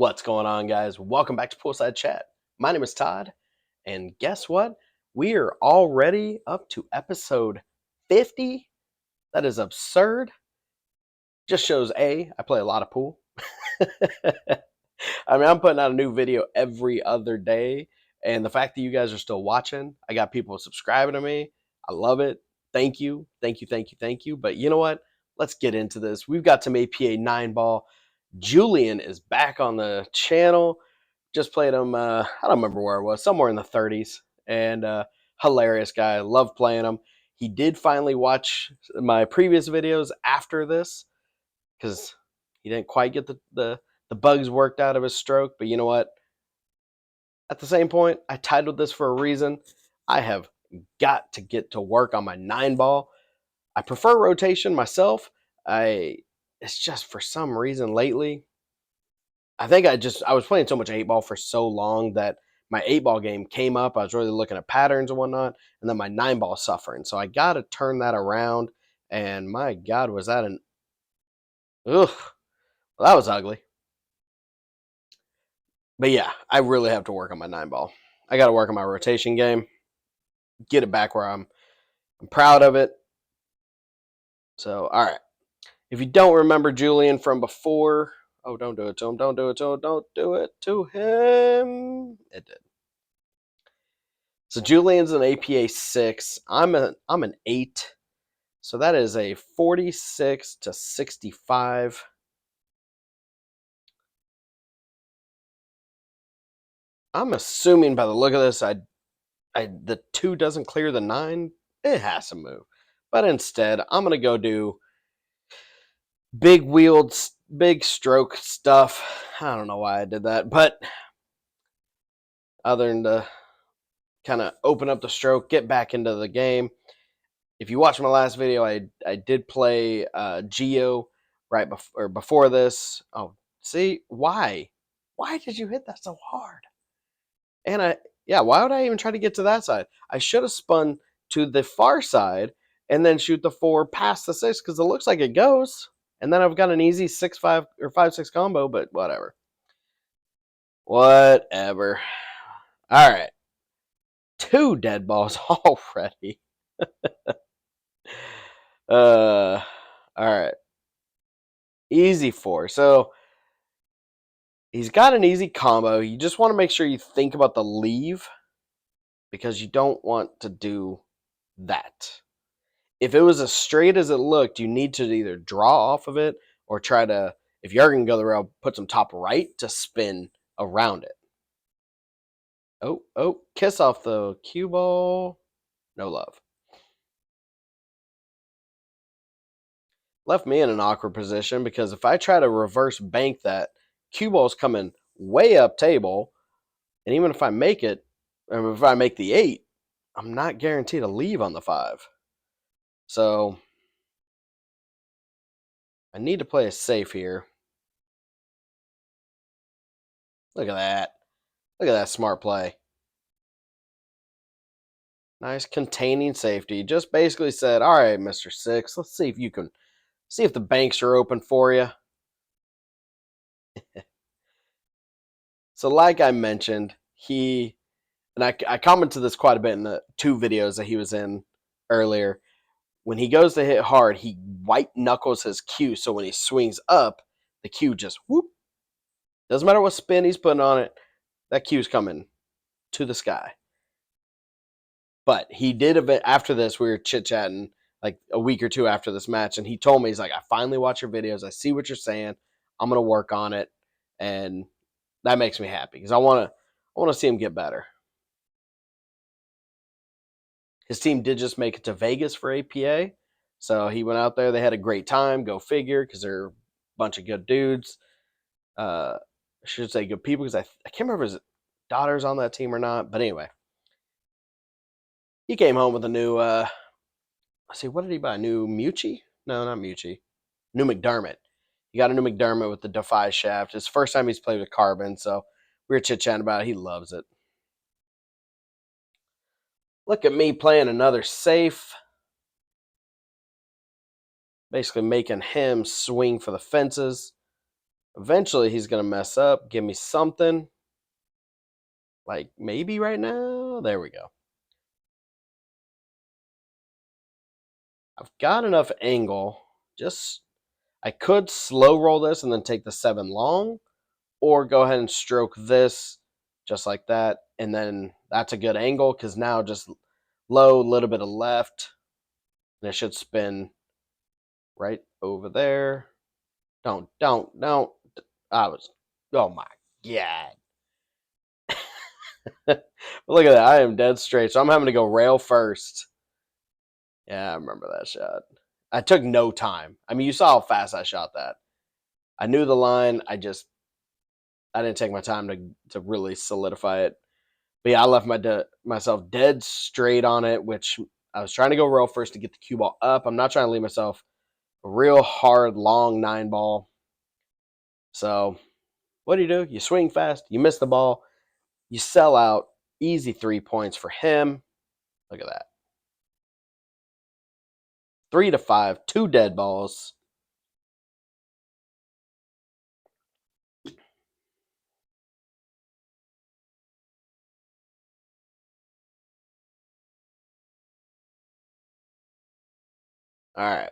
What's going on, guys? Welcome back to Poolside Chat. My name is Todd, and guess what? We are already up to episode 50. That is absurd. Just shows I play a lot of pool. I'm putting out a new video every other day, and the fact that you guys are still watching, I got people subscribing to me. I love it. Thank you, thank you, thank you, thank you. But you know what? Let's get into this. We've got some APA 9-ball. Julian is back on the channel. Just played him, I don't remember where it was, somewhere in the 30s. And hilarious guy. Love playing him. He did finally watch my previous videos after this because he didn't quite get the bugs worked out of his stroke. But you know what? At the same point, I titled this for a reason. I have got to get to work on my 9-ball. I prefer rotation myself. It's just for some reason lately, I think I was playing so much 8-ball for so long that my 8-ball game came up. I was really looking at patterns and whatnot, and then my 9-ball suffering. So I got to turn that around. And my God, was that an ugh? Well, that was ugly. But yeah, I really have to work on my 9-ball. I got to work on my rotation game, get it back where I'm proud of it. So all right, if you don't remember Julian from before, oh, don't do it to him, don't do it to him, don't do it to him. It did. So Julian's an APA 6. I'm an 8. So that is a 46 to 65. I'm assuming by the look of this, the 2 doesn't clear the 9. It has to move. But instead, I'm going to go do big wheeled, big stroke stuff. I don't know why I did that, but other than to kind of open up the stroke, get back into the game. If you watched my last video, I did play Geo right before this. Oh, see, why did you hit that so hard? And why would I even try to get to that side? I should have spun to the far side and then shoot the 4 past the 6 because it looks like it goes. And then I've got an easy 6-5 or 5-6 combo, but whatever. Whatever. All right. 2 dead balls already. All right. Easy 4. So he's got an easy combo. You just want to make sure you think about the leave because you don't want to do that. If it was as straight as it looked, you need to either draw off of it or try to, if you're going to go the rail, put some top right to spin around it. Oh, kiss off the cue ball. No love. Left me in an awkward position because if I try to reverse bank that, cue ball's coming way up table. And even if I make it, or if I make the 8, I'm not guaranteed a leave on the 5. So I need to play it safe here. Look at that. Look at that smart play. Nice containing safety. Just basically said, all right, Mr. 6, let's see if you can see if the banks are open for you. So like I mentioned, I commented this quite a bit in the 2 videos that he was in earlier. When he goes to hit hard, he white knuckles his cue. So when he swings up, the cue just whoop. Doesn't matter what spin he's putting on it, that cue's coming to the sky. But he did after this, we were chit-chatting like a week or 2 after this match, and he told me, he's like, I finally watch your videos. I see what you're saying. I'm going to work on it. And that makes me happy because I want to see him get better. His team did just make it to Vegas for APA. So he went out there. They had a great time. Go figure, because they're a bunch of good dudes. I should say good people, because I can't remember if his daughter's on that team or not. But anyway, he came home with a new, let's see, what did he buy? New Mucci? No, not Mucci. New McDermott. He got a new McDermott with the Defy shaft. It's the first time he's played with carbon. So we were chit-chatting about it. He loves it. Look at me playing another safe. Basically making him swing for the fences. Eventually, he's going to mess up, give me something. Like, maybe right now? There we go. I've got enough angle. I could slow roll this and then take the 7 long, or go ahead and stroke this just like that. And then that's a good angle because now just low, little bit of left, and it should spin right over there. Don't. Oh my God. Look at that. I am dead straight. So I'm having to go rail first. Yeah, I remember that shot. I took no time. I mean, you saw how fast I shot that. I knew the line. I didn't take my time to really solidify it. But yeah, I left myself dead straight on it, which I was trying to go rail first to get the cue ball up. I'm not trying to leave myself a real hard, long 9 ball. So what do? You swing fast, you miss the ball, you sell out. Easy 3 points for him. Look at that. 3-5, 2 dead balls. All right.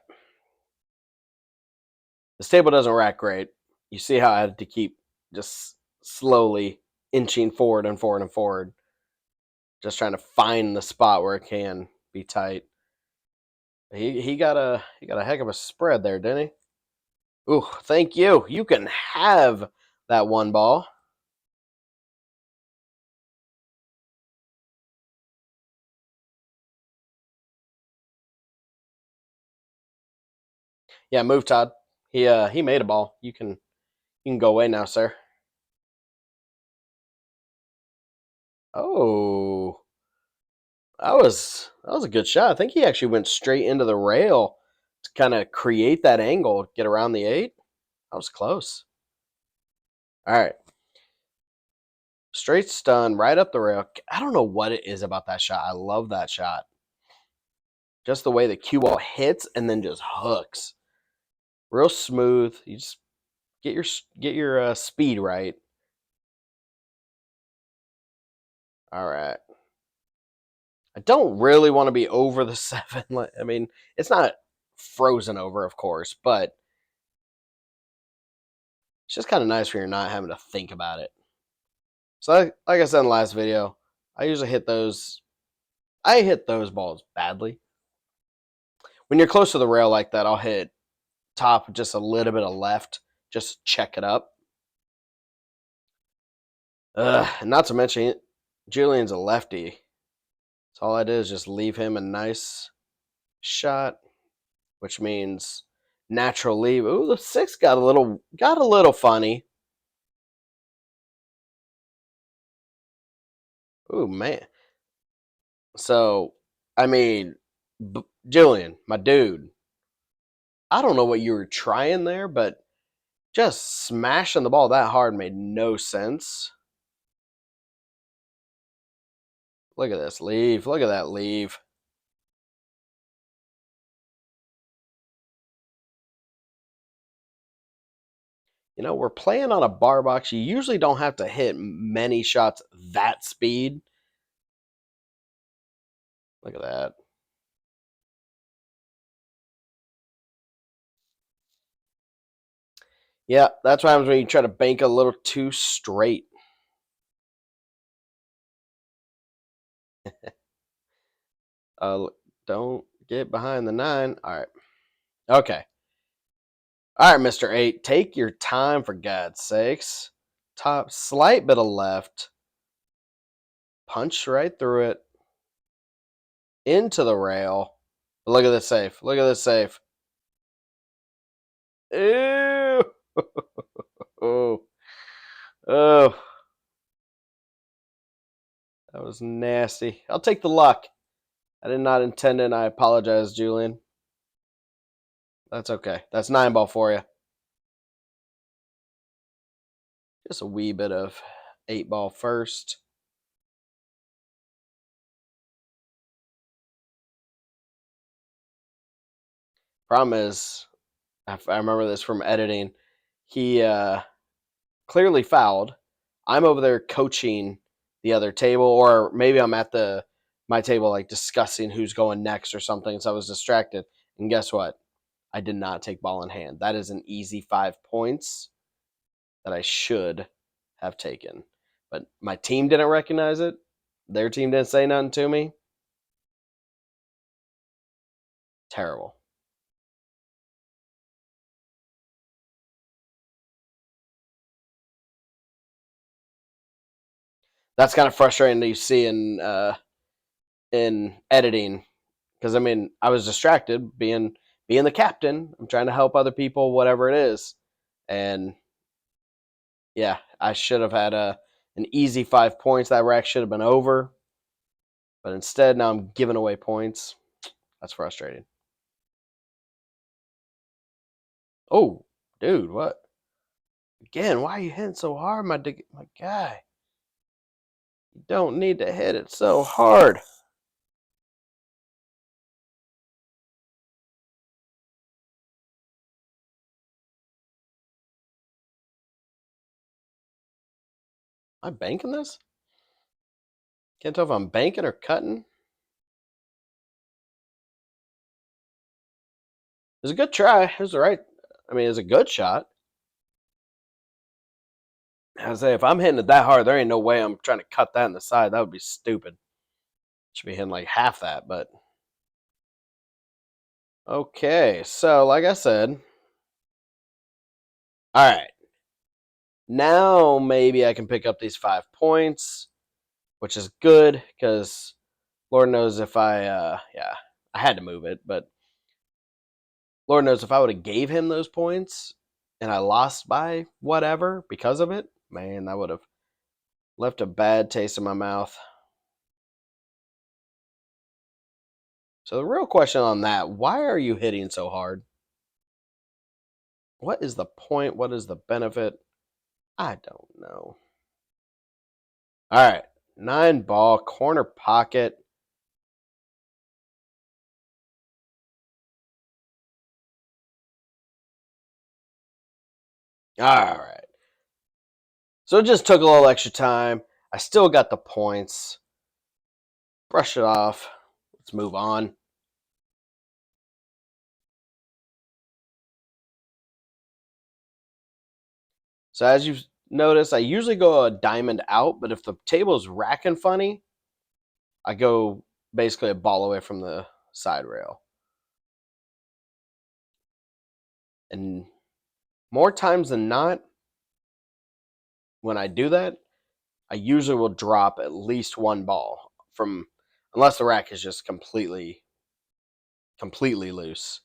This table doesn't rack great. You see how I had to keep just slowly inching forward and forward and forward, just trying to find the spot where it can be tight. He got a heck of a spread there, didn't he? Ooh, thank you. You can have that 1 ball. Yeah, move, Todd. He made a ball. You can go away now, sir. Oh, that was a good shot. I think he actually went straight into the rail to kind of create that angle, get around the 8. That was close. All right. Straight stun right up the rail. I don't know what it is about that shot. I love that shot. Just the way the cue ball hits and then just hooks. Real smooth. You just get your speed right. All right. I don't really want to be over the 7. I mean, it's not frozen over, of course, but it's just kind of nice when you're not having to think about it. So, like I said in the last video, I usually hit those. I hit those balls badly. When you're close to the rail like that, I'll hit top just a little bit of left, just check it up. Not to mention, Julian's a lefty, so all I did is just leave him a nice shot, which means natural leave. Ooh, the 6 got a little funny. Ooh, man. So, I mean, Julian, my dude, I don't know what you were trying there, but just smashing the ball that hard made no sense. Look at this leave. Look at that leave. You know, we're playing on a bar box. You usually don't have to hit many shots that speed. Look at that. Yeah, that's what happens when you try to bank a little too straight. Uh, don't get behind the 9. All right. Okay. All right, Mr. 8. Take your time, for God's sakes. Top, slight bit of left. Punch right through it. Into the rail. Look at this safe. Look at this safe. Ew. Oh. Oh. That was nasty. I'll take the luck. I did not intend it, and I apologize, Julian. That's okay. That's 9 ball for you. Just a wee bit of 8 ball first. Problem is, I remember this from editing. He clearly fouled. I'm over there coaching the other table, or maybe I'm at my table like discussing who's going next or something. So I was distracted. And guess what? I did not take ball in hand. That is an easy 5 points that I should have taken. But my team didn't recognize it. Their team didn't say nothing to me. Terrible. That's kind of frustrating to see in editing, because I mean I was distracted being the captain. I'm trying to help other people, whatever it is, and yeah, I should have had an easy 5 points. That rack should have been over, but instead now I'm giving away points. That's frustrating. Oh, dude, what? Again, why are you hitting so hard, my guy? You don't need to hit it so hard. Am I banking this? Can't tell if I'm banking or cutting. It was a good try. It was the right. I mean, it was a good shot. I say if I'm hitting it that hard, there ain't no way I'm trying to cut that in the side. That would be stupid. Should be hitting like half that, but okay. So, like I said, all right. Now maybe I can pick up these 5 points, which is good because Lord knows if yeah, I had to move it, but Lord knows if I would have gave him those points and I lost by whatever because of it, man, that would have left a bad taste in my mouth. So the real question on that, why are you hitting so hard? What is the point? What is the benefit? I don't know. All right. 9 ball, corner pocket. All right. So it just took a little extra time. I still got the points. Brush it off. Let's move on. So as you notice, I usually go a diamond out, but if the table's racking funny, I go basically a ball away from the side rail. And more times than not, when I do that, I usually will drop at least 1 ball from, unless the rack is just completely loose.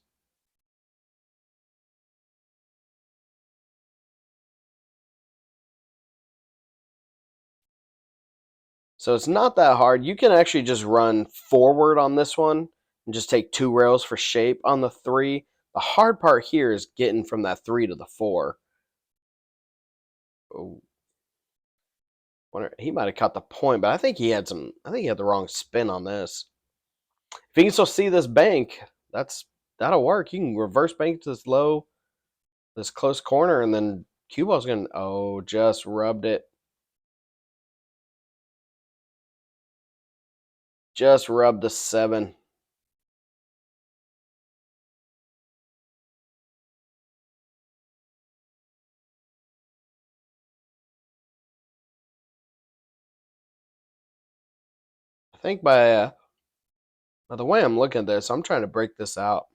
So it's not that hard. You can actually just run forward on this one and just take 2 rails for shape on the 3. The hard part here is getting from that 3 to the 4. Oh, he might have caught the point, but I think he had the wrong spin on this. If you can still see this bank, that'll work. You can reverse bank to this close corner, and then cue ball's gonna just rubbed it. Just rubbed the 7. I think by the way I'm looking at this, I'm trying to break this out.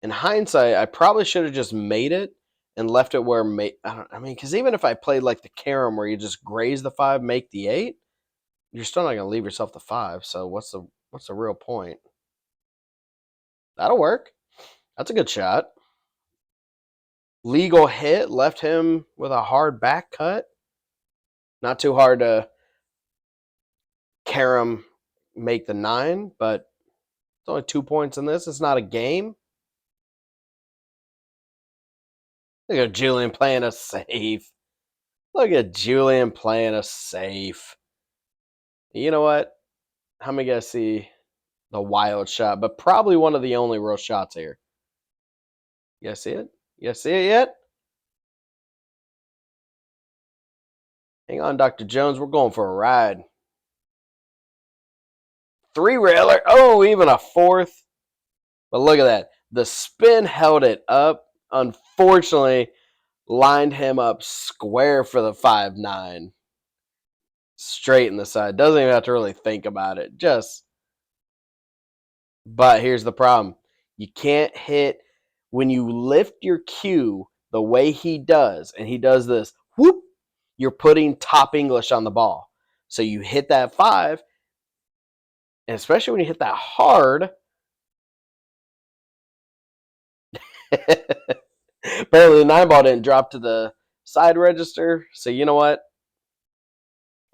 In hindsight, I probably should have just made it and left it where I mean, because even if I played like the carom where you just graze the 5, make the 8, you're still not gonna leave yourself the 5. So what's the real point? That'll work. That's a good shot. Legal hit left him with a hard back cut. Not too hard to carom make the 9, but it's only 2 points in this. It's not a game. Look at Julian playing a safe. Look at Julian playing a safe. You know what? How many guys see the wild shot? But probably one of the only real shots here. You guys see it? You see it yet? Hang on, Dr. Jones. We're going for a ride. 3-railer. Oh, even a fourth. But look at that. The spin held it up. Unfortunately, lined him up square for the 5-9. Straight in the side. Doesn't even have to really think about it. But here's the problem. You can't hit when you lift your cue the way he does, and he does this, whoop, you're putting top English on the ball. So you hit that 5, and especially when you hit that hard. Apparently the 9 ball didn't drop to the side register. So you know what?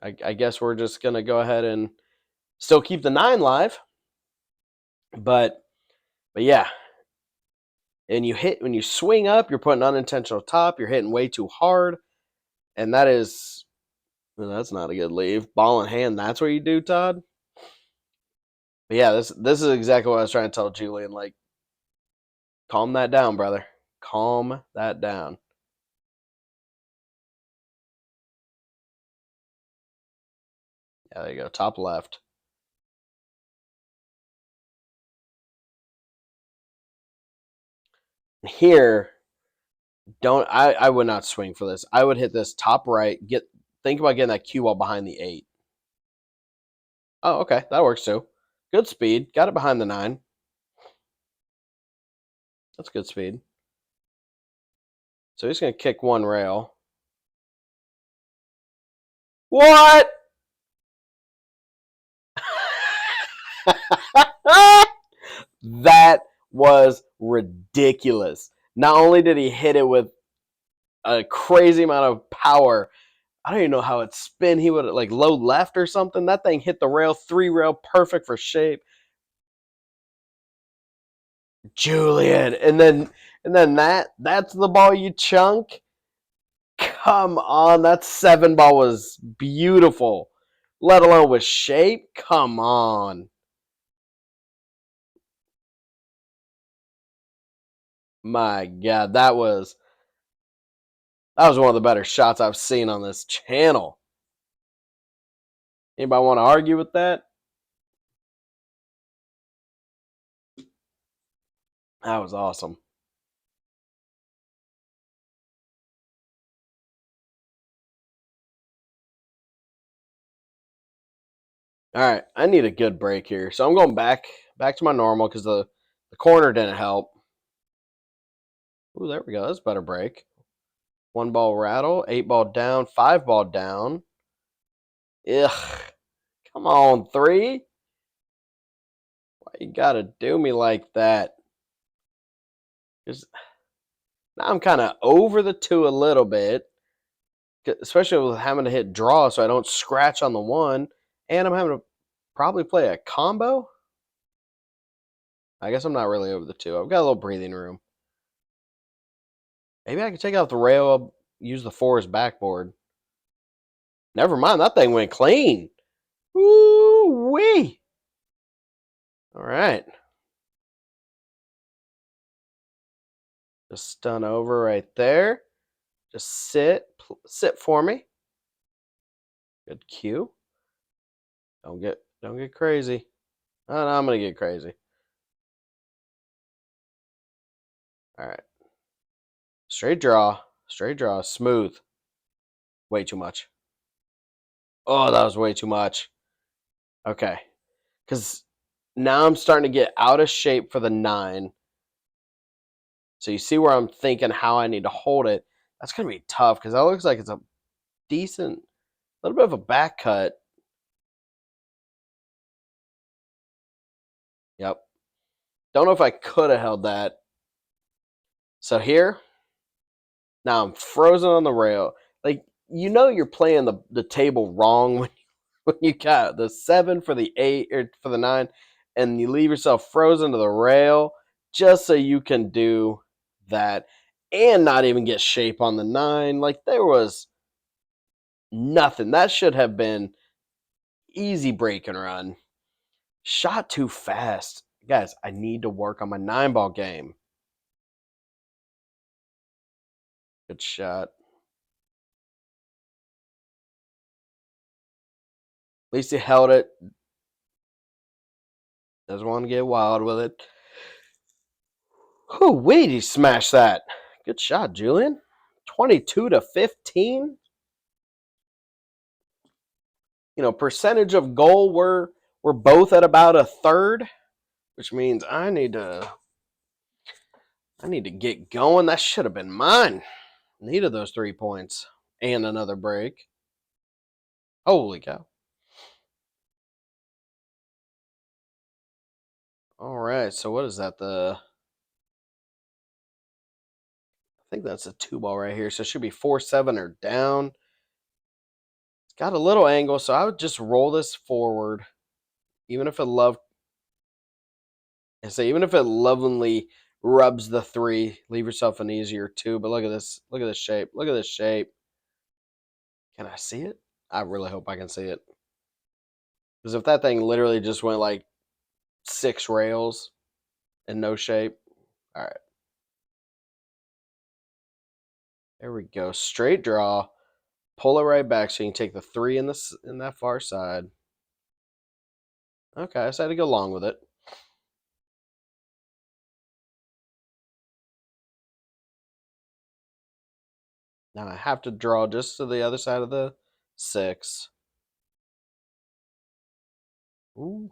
I guess we're just going to go ahead and still keep the 9 live. But yeah. And when you swing up, you're putting unintentional top. You're hitting way too hard. And that's not a good leave. Ball in hand, that's what you do, Todd? But yeah, this is exactly what I was trying to tell Julian. Like, calm that down, brother. Calm that down. Yeah, there you go. Top left. Here, I would not swing for this. I would hit this top right. Think about getting that cue ball behind the 8. Oh, okay. That works too. Good speed. Got it behind the 9. That's good speed. So he's going to kick 1 rail. What? That was ridiculous. Not only did he hit it with a crazy amount of power, I don't even know how it spin. He would like low left or something. That thing hit the rail, 3-rail, perfect for shape. Julian, and then that's the ball you chunk. Come on, that 7 ball was beautiful. Let alone with shape. Come on. My God, that was one of the better shots I've seen on this channel. Anybody want to argue with that? That was awesome. All right, I need a good break here. So I'm going back to my normal because the corner didn't help. Ooh, there we go. That's a better break. 1 ball rattle, 8 ball down, 5 ball down. Ugh. Come on, 3. Why you gotta do me like that? Just now I'm kind of over the 2 a little bit, especially with having to hit draw so I don't scratch on the 1, and I'm having to probably play a combo. I guess I'm not really over the 2. I've got a little breathing room. Maybe I could take out the rail, use the 4 as backboard. Never mind, that thing went clean. Woo-wee. All right. Just stun over right there. Just sit for me. Good cue. Don't get crazy. Oh, no, I'm gonna get crazy. All right. Straight draw, smooth. Way too much. Oh, that was way too much. Okay, because now I'm starting to get out of shape for the 9. So you see where I'm thinking how I need to hold it. That's gonna be tough because that looks like it's a decent, little bit of a back cut. Yep. Don't know if I could have held that. So here, now I'm frozen on the rail. Like, you're playing the table wrong when you got the 7 for the 8 or for the 9, and you leave yourself frozen to the rail just so you can do that and not even get shape on the 9. Like, there was nothing. That should have been easy break and run. Shot too fast. Guys, I need to work on my 9 ball game. Good shot. At least he held it. Doesn't want to get wild with it. Oh, wait, he smashed that. Good shot, Julian. 22-15. You know, percentage of goal, we're both at about a third, which means I need to get going. That should have been mine. Needed those 3 points and another break. Holy cow. All right, so what is that? I think that's a 2-ball right here. So it should be 4-7 or down. It's got a little angle, so I would just roll this forward, even if it even if it lovingly rubs the 3, leave yourself an easier 2. But look at this. Look at this shape. Look at this shape. Can I see it? I really hope I can see it. Because if that thing literally just went like 6 rails and no shape. All right. There we go. Straight draw. Pull it right back so you can take the 3 in that far side. Okay, I decided to go along with it. Now I have to draw just to the other side of the 6. Ooh.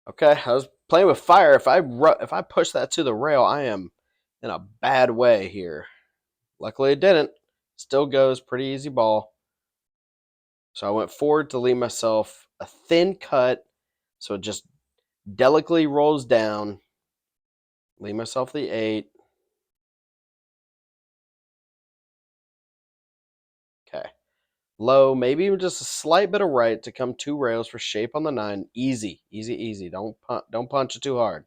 Okay, I was playing with fire. If I push that to the rail, I am in a bad way here. Luckily, it didn't. Still goes. Pretty easy ball. So I went forward to leave myself a thin cut, so it just delicately rolls down. Leave myself the 8. Okay. Low, maybe even just a slight bit of right to come 2 rails for shape on the 9. Easy, easy, easy. Don't punch it too hard.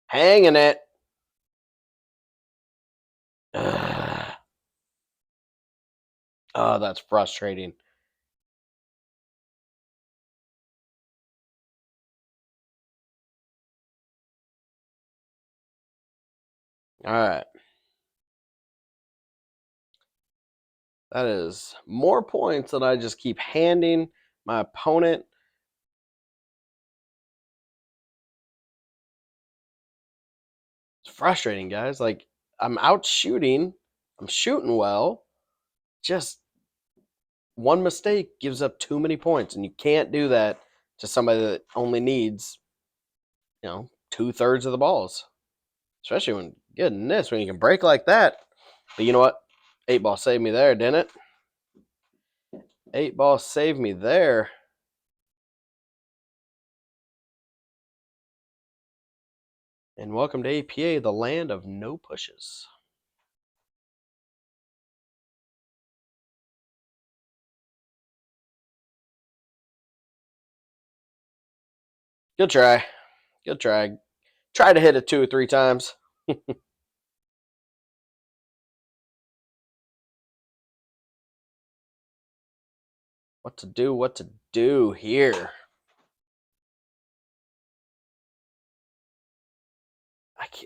Hanging it. Ugh. Oh, that's frustrating. All right. That is more points that I just keep handing my opponent. It's frustrating, guys. Like, I'm out shooting. I'm shooting well. Just one mistake gives up too many points, and you can't do that to somebody that only needs, 2/3 of the balls. Especially when, goodness, when you can break like that. But you know what? 8-ball saved me there, didn't it? 8-ball saved me there. And welcome to APA, the land of no pushes. Good try. Good try. Try to hit it 2 or 3 times. What to do here?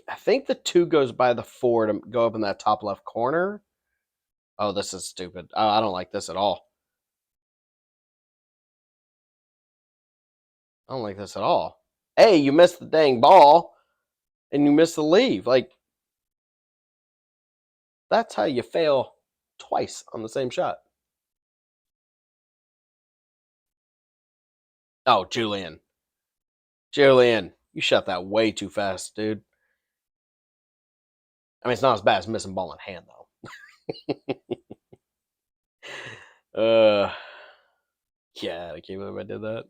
I think the 2 goes by the 4 to go up in that top left corner. Oh, this is stupid. Oh, I don't like this at all. I don't like this at all. Hey, you missed the dang ball, and you missed the leave. Like, that's how you fail twice on the same shot. Oh, Julian. Julian, you shot that way too fast, dude. I mean, it's not as bad as missing ball in hand, though. Yeah, I can't believe I did that.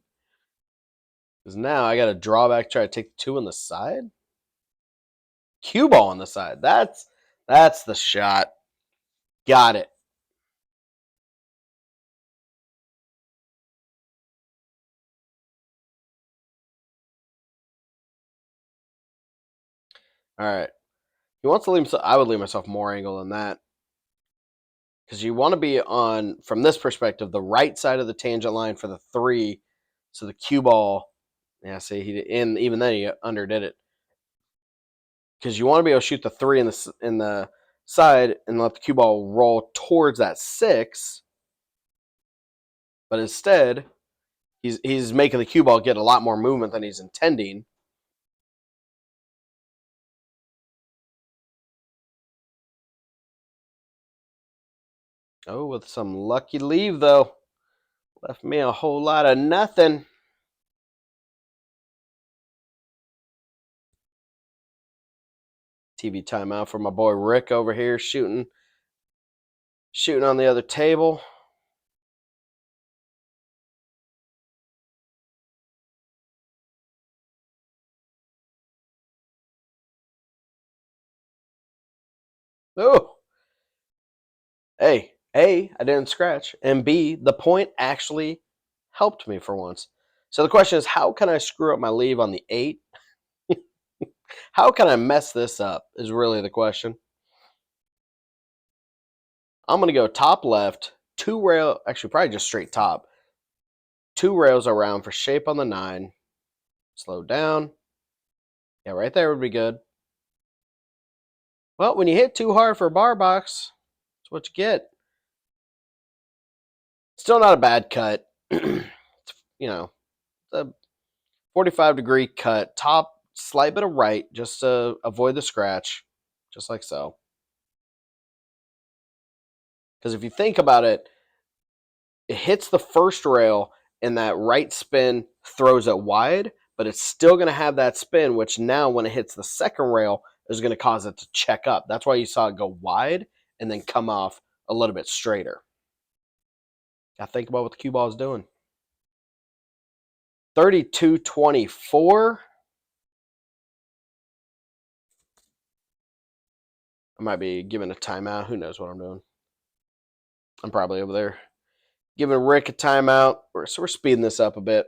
Because now I got to draw back, try to take 2 on the side. Cue ball on the side. That's the shot. Got it. All right. He wants to leave himself. I would leave myself more angle than that. Because you want to be on, from this perspective, the right side of the tangent line for the 3. So the cue ball, yeah, see, and even then he underdid it. because you want to be able to shoot the 3 in the side and let the cue ball roll towards that 6. But instead, he's making the cue ball get a lot more movement than he's intending. Oh, with some lucky leave, though. Left me a whole lot of nothing. TV timeout for my boy Rick over here shooting on the other table. Oh, hey, A, I didn't scratch, and B, the point actually helped me for once. So the question is, how can I screw up my leave on the 8? How can I mess this up is really the question. I'm going to go top left, 2 rail, actually probably just straight top. 2 rails around for shape on the 9. Slow down. Yeah, right there would be good. Well, when you hit too hard for a bar box, that's what you get. Still not a bad cut. You know, a 45-degree cut. Top, slight bit of right, just to avoid the scratch, just like so. Because if you think about it, it hits the first rail, and that right spin throws it wide, but it's still going to have that spin, which now when it hits the second rail is going to cause it to check up. That's why you saw it go wide and then come off a little bit straighter. Got to think about what the cue ball is doing. 32-24. I might be giving a timeout. Who knows what I'm doing? I'm probably over there giving Rick a timeout. So we're speeding this up a bit.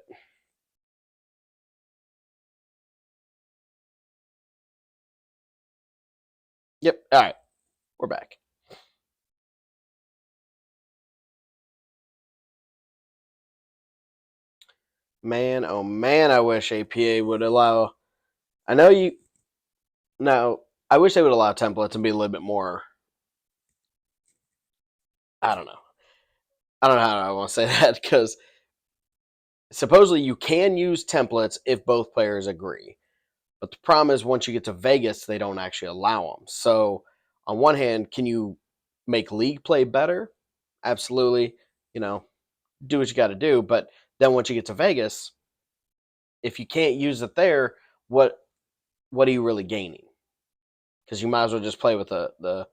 Yep. All right. We're back. Man, oh man, I wish APA would allow. I know you. No, I wish they would allow templates and be a little bit more. I don't know. I don't know how I want to say that because supposedly you can use templates if both players agree. But the problem is once you get to Vegas, they don't actually allow them. So on one hand, can you make league play better? Absolutely. You know, do what you got to do. But then once you get to Vegas, if you can't use it there, what are you really gaining? Because you might as well just play with the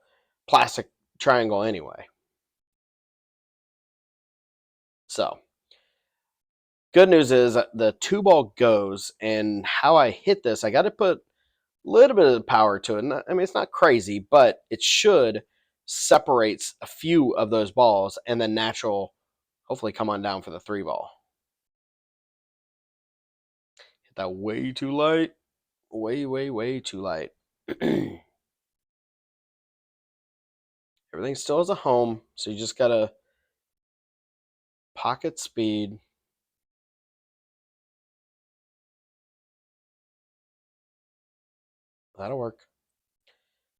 plastic triangle anyway. So good news is the 2 ball goes, and how I hit this, I got to put a little bit of power to it. I mean, it's not crazy, but it should separate a few of those balls, and then natural, hopefully, come on down for the 3 ball. Hit that way too light. Way too light. Everything still has a home, so you just got to pocket speed. That'll work.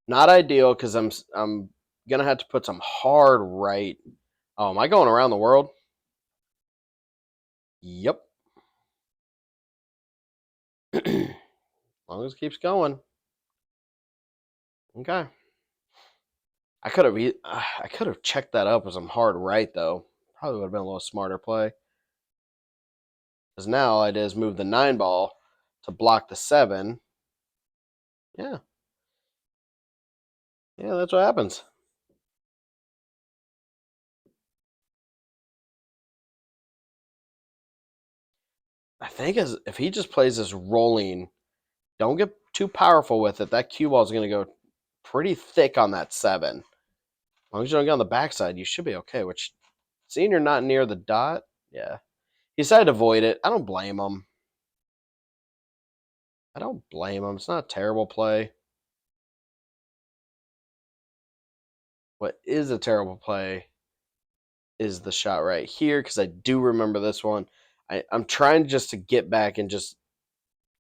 Not ideal because I'm gonna have to put some hard right. Oh, am I going around the world? Yep. As long as it keeps going. Okay. I could have checked that up with some hard right though. Probably would have been a little smarter play. Because now all I did is move the 9 ball to block the 7. Yeah. Yeah, that's what happens. I think if he just plays this rolling, don't get too powerful with it. That cue ball is going to go pretty thick on that 7. As long as you don't get on the backside, you should be okay. Which, seeing you're not near the dot, yeah. He decided to avoid it. I don't blame him. It's not a terrible play. What is a terrible play is the shot right here, because I do remember this one. I'm trying just to get back and just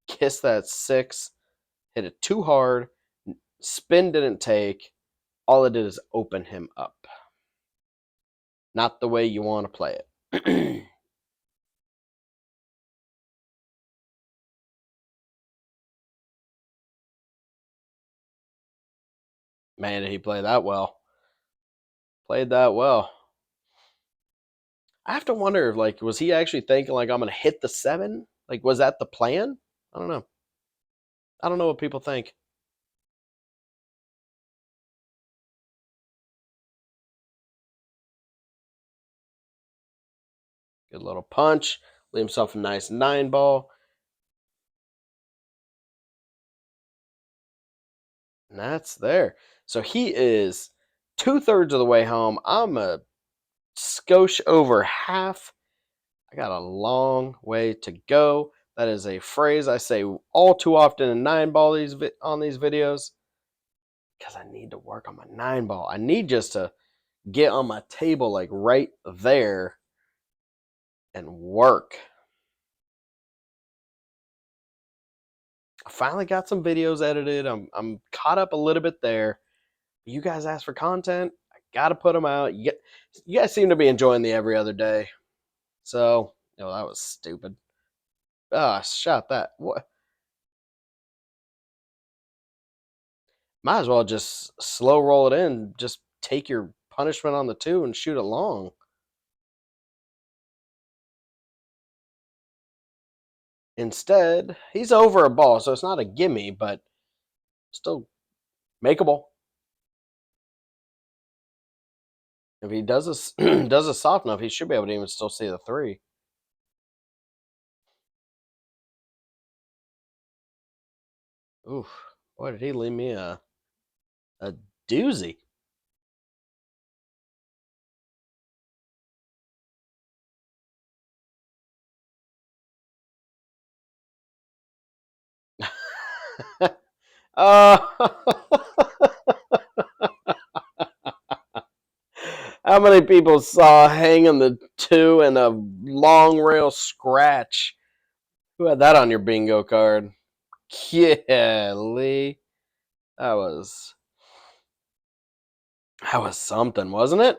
kiss that 6, hit it too hard, Spin didn't take. All it did is open him up. Not the way you want to play it. Man, did he play that well. Played that well. I have to wonder, like, was he actually thinking, like, I'm going to hit the 7? Like, was that the plan? I don't know. I don't know what people think. Good little punch. Leave himself a nice 9 ball. And that's there. So he is 2/3 of the way home. I'm a skosh over half. I got a long way to go. That is a phrase I say all too often in 9 ball on these videos because I need to work on my 9 ball. I need just to get on my table like right there and work. I finally got some videos edited. I'm caught up a little bit there. You guys asked for content. I got to put them out. You guys seem to be enjoying the every other day. So, that was stupid. Ah, shot that. What? Might as well just slow roll it in. Just take your punishment on the 2 and shoot it long. Instead, he's over a ball, so it's not a gimme, but still makeable. If he does a soft enough, he should be able to even still see the 3. Oof. Boy, did he leave me a doozy. How many people saw hanging the 2 and a long rail scratch? Who had that on your bingo card? Yeah, Lee. That was something, wasn't it?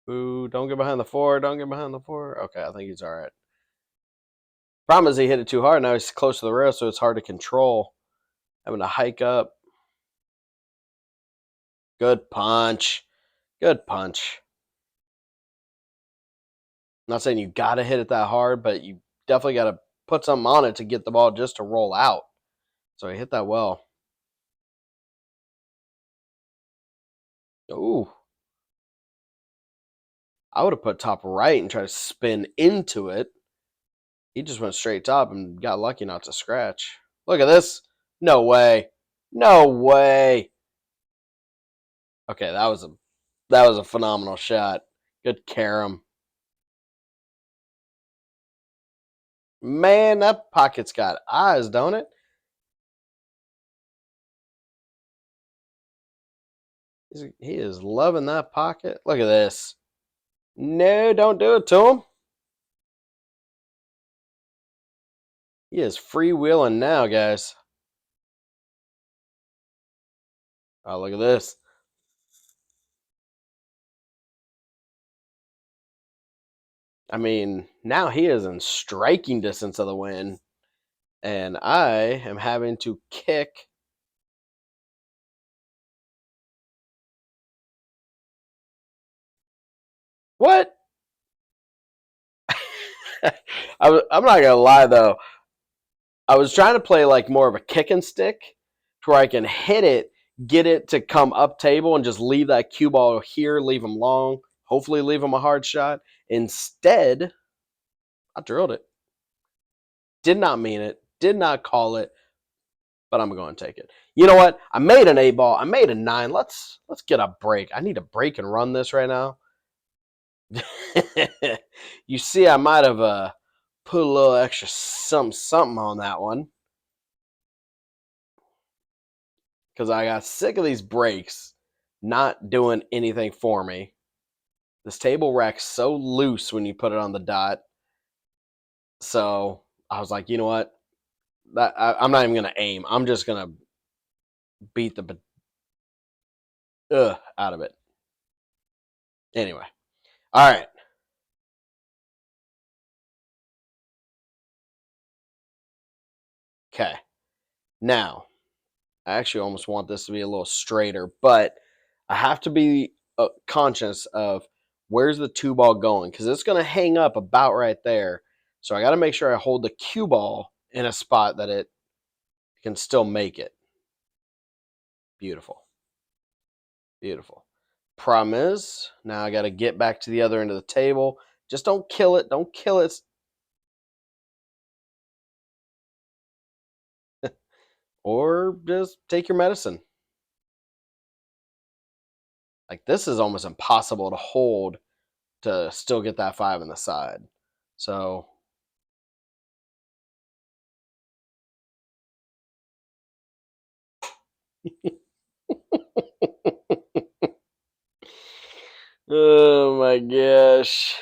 Ooh, don't get behind the 4. Don't get behind the 4. Okay, I think he's all right. Problem is he hit it too hard. Now he's close to the rail, so it's hard to control. Having to hike up. Good punch. Good punch. I'm not saying you got to hit it that hard, but you definitely got to put something on it to get the ball just to roll out. So he hit that well. Ooh. I would have put top right and tried to spin into it. He just went straight top and got lucky not to scratch. Look at this. No way. No way. Okay, that was a phenomenal shot. Good carom. Man, that pocket's got eyes, don't it? He is loving that pocket. Look at this. No, don't do it to him. He is freewheeling now, guys. Oh, look at this. I mean, now he is in striking distance of the win. And I am having to kick. What? I'm not going to lie, though. I was trying to play like more of a kick and stick to where I can hit it, get it to come up table, and just leave that cue ball here, leave him long, hopefully leave him a hard shot. Instead, I drilled it. Did not mean it, did not call it, but I'm going to take it. You know what? I made an 8 ball. I made a 9. Let's get a break. I need a break and run this right now. You see, I might have put a little extra something on that one. Because I got sick of these breaks not doing anything for me. This table rack's so loose when you put it on the dot. So I was like, you know what? I'm not even gonna aim. I'm just gonna beat the out of it. Anyway, all right. Okay. Now, I actually almost want this to be a little straighter, but I have to be conscious of where's the two ball going because it's going to hang up about right there. So I got to make sure I hold the cue ball in a spot that it can still make it. Beautiful. Beautiful. Problem is, now I got to get back to the other end of the table. Just don't kill it. Don't kill it. Or just take your medicine. Like this is almost impossible to hold to still get that 5 in the side. So oh my gosh.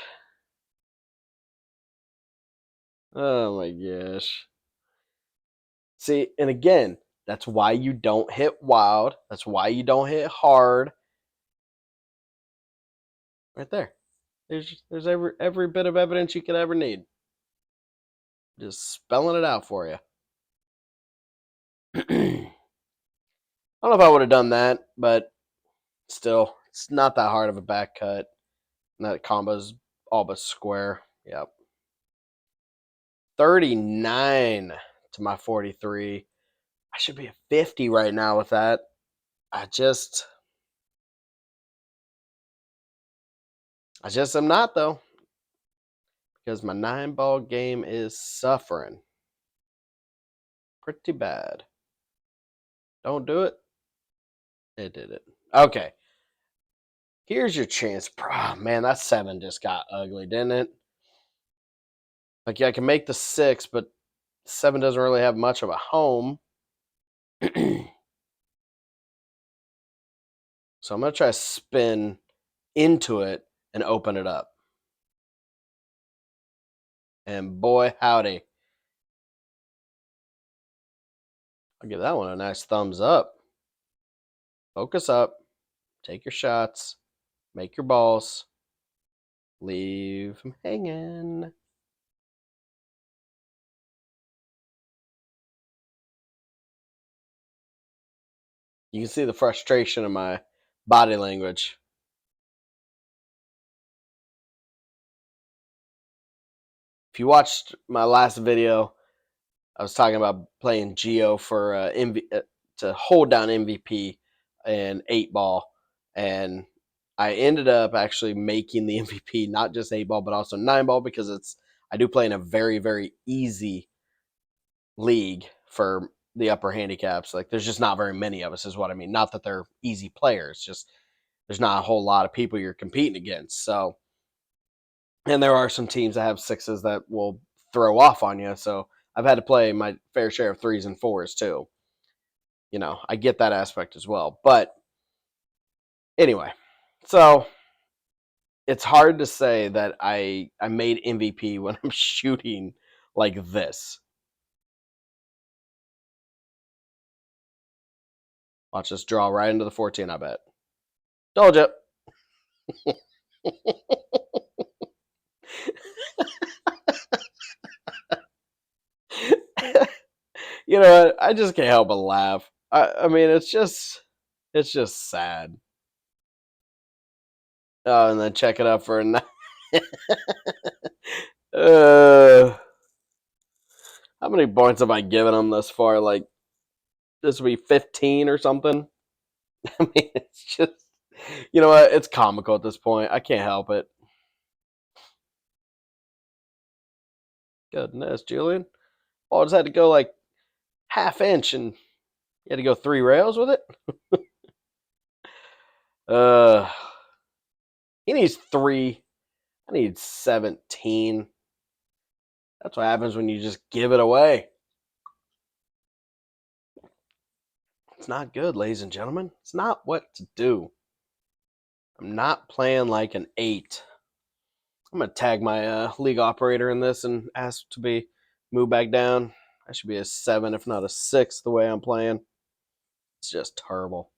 Oh my gosh. See, and again, that's why you don't hit wild. That's why you don't hit hard. Right there. There's every bit of evidence you could ever need. Just spelling it out for you. I don't know if I would have done that, but still, it's not that hard of a back cut. And that combo's all but square. Yep. 39 to my 43. I should be at 50 right now with that. I just am not though. Because my 9-ball game is suffering. Pretty bad. Don't do it. It did it. Okay. Here's your chance. Oh, man, that 7 just got ugly, didn't it? Like, yeah, I can make the 6, but 7 doesn't really have much of a home. So I'm going to try to spin into it and open it up. And boy, howdy. I'll give that one a nice thumbs up. Focus up. Take your shots. Make your balls. Leave them hanging. You can see the frustration in my body language. If you watched my last video, I was talking about playing Geo for to hold down MVP and 8-ball, and I ended up actually making the MVP not just 8-ball but also 9-ball because I do play in a very very easy league for the upper handicaps. Like there's just not very many of us, is what I mean. Not that they're easy players, just there's not a whole lot of people you're competing against. So, and there are some teams that have 6s that will throw off on you. So I've had to play my fair share of 3s and 4s too. You know, I get that aspect as well. But anyway, so it's hard to say that I made MVP when I'm shooting like this. Watch this draw right into the 14, I bet. Told you. You know what? I just can't help but laugh. I mean, it's just sad. Oh, and then check it out for a night. How many points have I given them thus far? Like, this will be 15 or something. I mean, it's just, you know what? It's comical at this point. I can't help it. Goodness, Julian. Oh, I just had to go like half inch and you had to go 3 rails with it? uh, he needs 3. I need 17. That's what happens when you just give it away. It's not good, ladies and gentlemen. It's not what to do. I'm not playing like an 8. I'm going to tag my league operator in this and ask to be moved back down. I should be a 7, if not a 6, the way I'm playing. It's just terrible.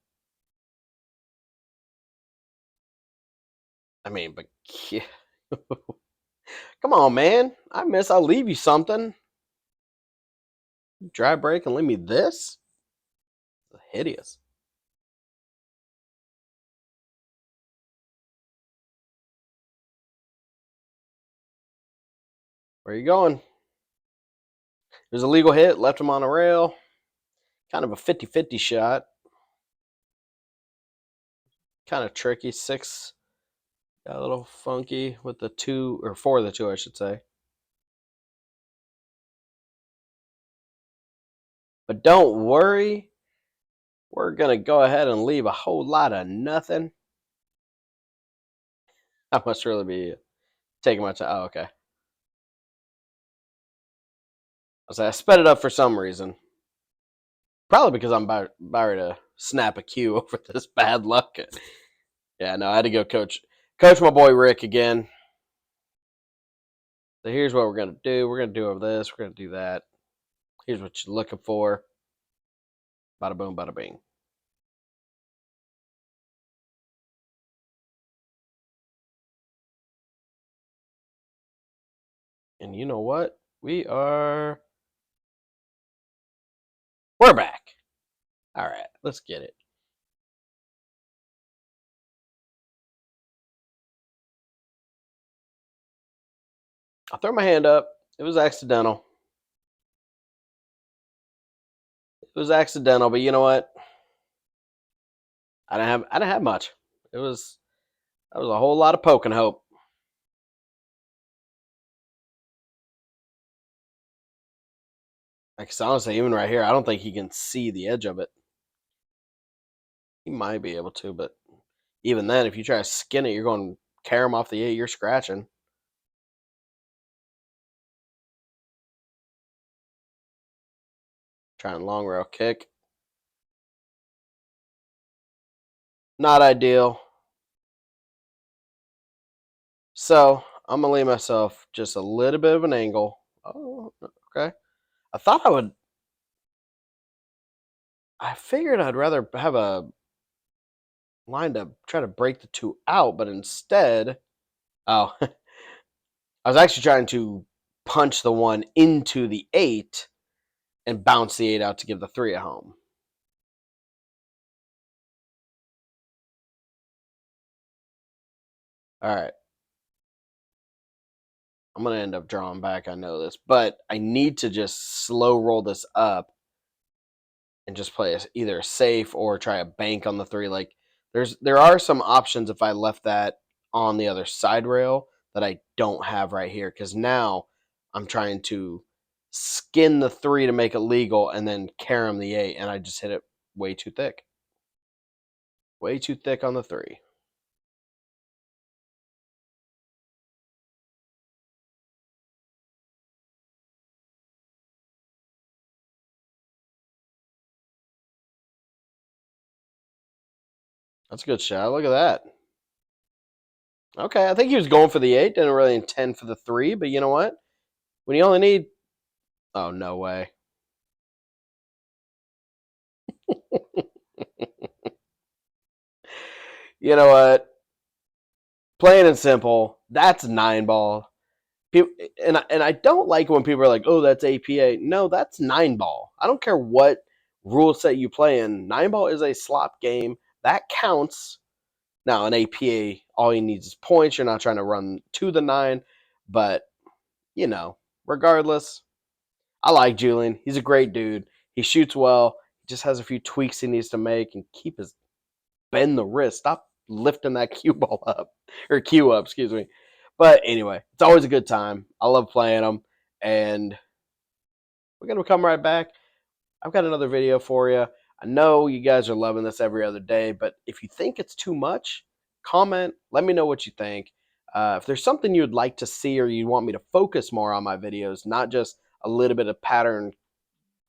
I mean, but yeah. Come on, man. I'll leave you something. Dry break and leave me this? Hideous. Where are you going? There's a legal hit, left him on a rail. Kind of a 50-50 shot. Kind of tricky. 6 got a little funky with the 2, or 4 of the 2, I should say. But don't worry. We're going to go ahead and leave a whole lot of nothing. I must really be taking my time. Oh, okay. I sped it up for some reason. Probably because I'm about ready to snap a cue over this bad luck. Yeah, no, I had to go coach my boy Rick again. So here's what we're going to do. We're going to do over this. We're going to do that. Here's what you're looking for. Bada boom, bada bing. And you know what? We're back. All right, let's get it. I'll throw my hand up. It was accidental. It was accidental, but you know what? I didn't have much. That was a whole lot of poke and hope. Like, honestly, even right here, I don't think he can see the edge of it. He might be able to, but even then, if you try to skin it, you're going to carry him off the 8. You're scratching. Trying long rail kick. Not ideal. So I'm going to leave myself just a little bit of an angle. Oh, okay. I figured I'd rather have a line to try to break the 2 out, but instead, oh, I was actually trying to punch the 1 into the 8 and bounce the 8 out to give the 3 a home. All right. I'm going to end up drawing back, I know this, but I need to just slow roll this up and just play either safe or try a bank on the 3. Like, there are some options if I left that on the other side rail that I don't have right here, because now I'm trying to skin the 3 to make it legal and then carom the 8, and I just hit it way too thick. Way too thick on the 3. That's a good shot. Look at that. Okay, I think he was going for the 8. Didn't really intend for the 3, but you know what? When you only need... Oh, no way. You know what? Plain and simple, that's 9 ball. People, and I don't like when people are like, "Oh, that's APA." No, that's 9 ball. I don't care what rule set you play in. 9 ball is a slop game that counts. Now, in APA, all you need is points. You're not trying to run to the 9, but you know, regardless, I like Julian. He's a great dude. He shoots well. He just has a few tweaks he needs to make and keep his bend the wrist. Stop lifting that cue ball up or cue up, excuse me. But anyway, it's always a good time. I love playing them, and we're gonna come right back. I've got another video for you. I know you guys are loving this every other day, but if you think it's too much, comment. Let me know what you think. If there's something you'd like to see or you want me to focus more on my videos, not just a little bit of pattern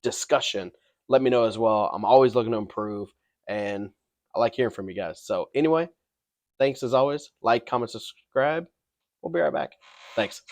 discussion, let me know as well. I'm always looking to improve, and I like hearing from you guys. So anyway, thanks as always. Like, comment, subscribe. We'll be right back. Thanks.